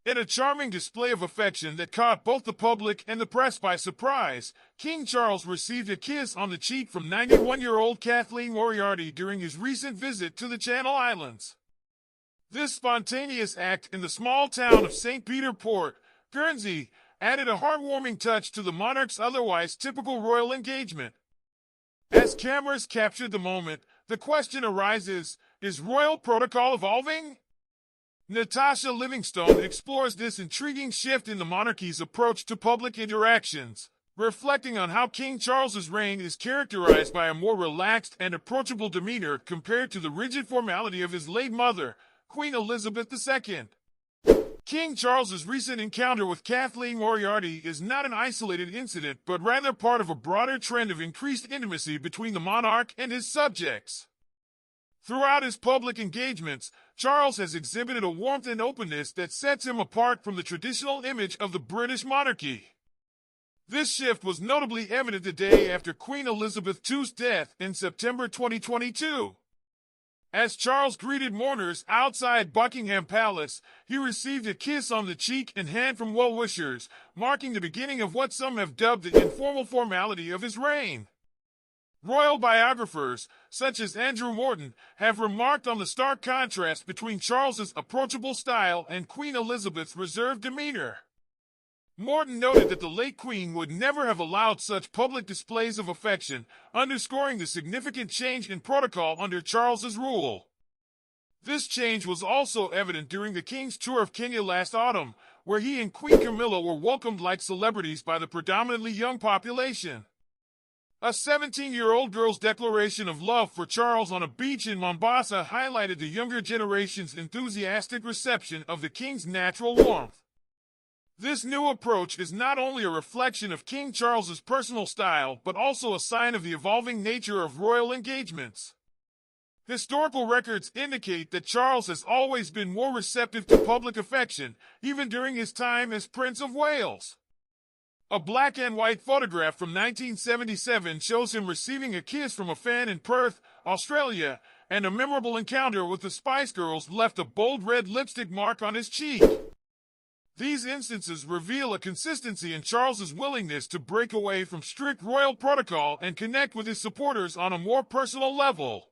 In a charming display of affection that caught both the public and the press by surprise, King Charles received a kiss on the cheek from 91-year-old Kathleen Moriarty during his recent visit to the Channel Islands. This spontaneous act in the small town of St. Peter Port, Guernsey, added a heartwarming touch to the monarch's otherwise typical royal engagement. As cameras captured the moment, the question arises, is royal protocol evolving? Natasha Livingstone explores this intriguing shift in the monarchy's approach to public interactions, reflecting on how King Charles's reign is characterized by a more relaxed and approachable demeanor compared to the rigid formality of his late mother, Queen Elizabeth II. King Charles's recent encounter with Kathleen Moriarty is not an isolated incident, but rather part of a broader trend of increased intimacy between the monarch and his subjects. Throughout his public engagements, Charles has exhibited a warmth and openness that sets him apart from the traditional image of the British monarchy. This shift was notably evident the day after Queen Elizabeth II's death in September 2022. As Charles greeted mourners outside Buckingham Palace, he received a kiss on the cheek and hand from well-wishers, marking the beginning of what some have dubbed the informal formality of his reign. Royal biographers, such as Andrew Morton, have remarked on the stark contrast between Charles's approachable style and Queen Elizabeth's reserved demeanor. Morton noted that the late Queen would never have allowed such public displays of affection, underscoring the significant change in protocol under Charles's rule. This change was also evident during the King's tour of Kenya last autumn, where he and Queen Camilla were welcomed like celebrities by the predominantly young population. A 17-year-old girl's declaration of love for Charles on a beach in Mombasa highlighted the younger generation's enthusiastic reception of the King's natural warmth. This new approach is not only a reflection of King Charles's personal style, but also a sign of the evolving nature of royal engagements. Historical records indicate that Charles has always been more receptive to public affection, even during his time as Prince of Wales. A black and white photograph from 1977 shows him receiving a kiss from a fan in Perth, Australia, and a memorable encounter with the Spice Girls left a bold red lipstick mark on his cheek. These instances reveal a consistency in Charles's willingness to break away from strict royal protocol and connect with his supporters on a more personal level.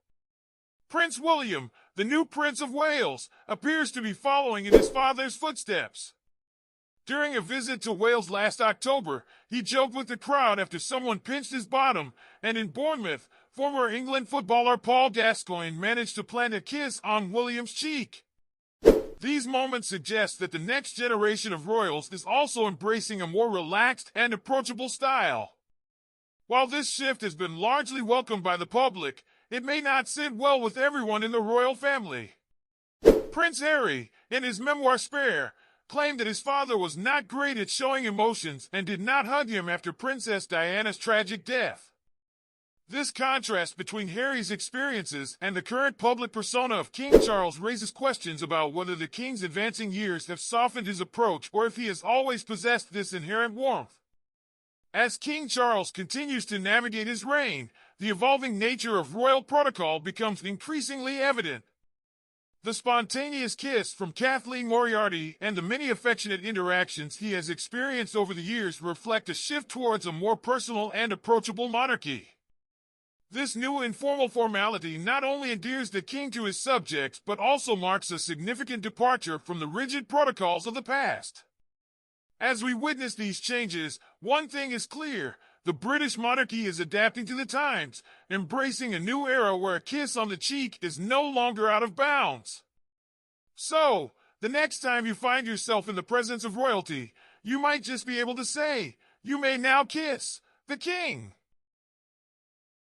Prince William, the new Prince of Wales, appears to be following in his father's footsteps. During a visit to Wales last October, he joked with the crowd after someone pinched his bottom, and in Bournemouth, former England footballer Paul Gascoigne managed to plant a kiss on William's cheek. These moments suggest that the next generation of royals is also embracing a more relaxed and approachable style. While this shift has been largely welcomed by the public, it may not sit well with everyone in the royal family. Prince Harry, in his memoir Spare, claimed that his father was not great at showing emotions and did not hug him after Princess Diana's tragic death. This contrast between Harry's experiences and the current public persona of King Charles raises questions about whether the King's advancing years have softened his approach or if he has always possessed this inherent warmth. As King Charles continues to navigate his reign, the evolving nature of royal protocol becomes increasingly evident. The spontaneous kiss from Kathleen Moriarty and the many affectionate interactions he has experienced over the years reflect a shift towards a more personal and approachable monarchy. This new informal formality not only endears the king to his subjects but also marks a significant departure from the rigid protocols of the past. As we witness these changes, one thing is clear: the British monarchy is adapting to the times, embracing a new era where a kiss on the cheek is no longer out of bounds. So, the next time you find yourself in the presence of royalty, you might just be able to say, "You may now kiss the king."